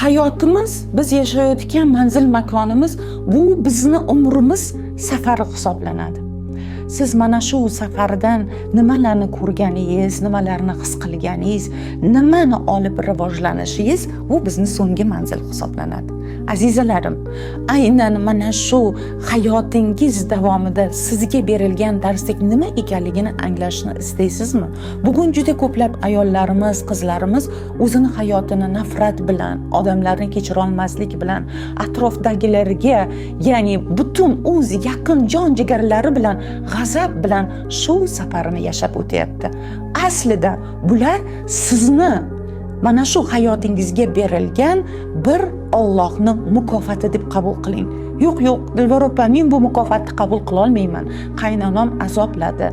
hayotimiz, biz yashayotgan manzil makonimiz, bu bizni umrimiz safari hisoblanadi. Siz mana shu safardan nimalarni ko'rganingiz, nimalarni his qilganingiz, nimani olib rivojlanishingiz, bu bizni so'nggi manzil hisoblanadi. Azizalarim, aynan mana shu hayotingiz davomida sizga berilgan darslik nima ekanligini anglashni istaysizmi? Bugun juda ko'plab ayollarimiz, qizlarimiz o'zini hayotini nafrat bilan, odamlarni kechira olmaslik bilan, atrofdagilarga, ya'ni butun o'z yaqin jon jigarlari bilan, g'azab bilan shu safarini yashab o'tyapti. Aslida bular sizni mana shu hayotingizga berilgan bir Allohning mukofoti deb qabul qiling. Yo'q, Dilbar opa, men bu mukofotni qabul qila olmayman. Qaynonam azobladi.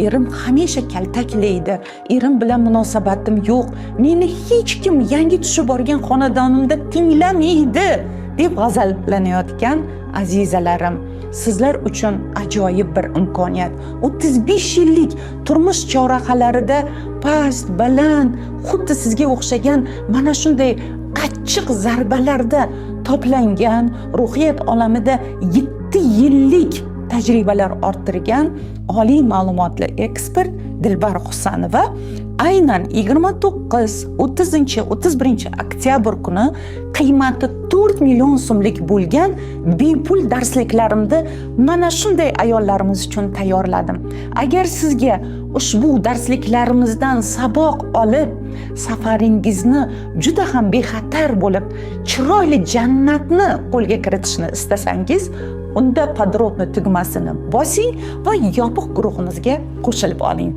Erim hamisha kaltaklaydi. Erim bilan munosabatim yo'q. Meni hech kim yangi tushib borgan xonadonimda tinglamaydi deb g'azablanayotgan azizalarim, sizlar uchun ajoyib bir imkoniyat. 35 yillik turmush chorrahalarida past, baland, xuddi sizga o'xshagan mana shunday achchiq zarbalarda toplangan, ruhiyat olamida 7 yillik tajribalar orttirgan oliy ma'lumotli ekspert Dilbar Husanova aynan 29-31 oktyabr kuni qiymati 4 million so'mlik bo'lgan bepul darsliklarimni mana shunday ayollarimiz uchun tayyorladim. Agar sizga ushbu darsliklarimizdan saboq olib, safaringizni juda ham bexatar bo'lib, chiroyli jannatni qo'lga kiritishni istasangiz, unda podrobni tugmasini bosing va yopiq guruhimizga qo'shilib oling.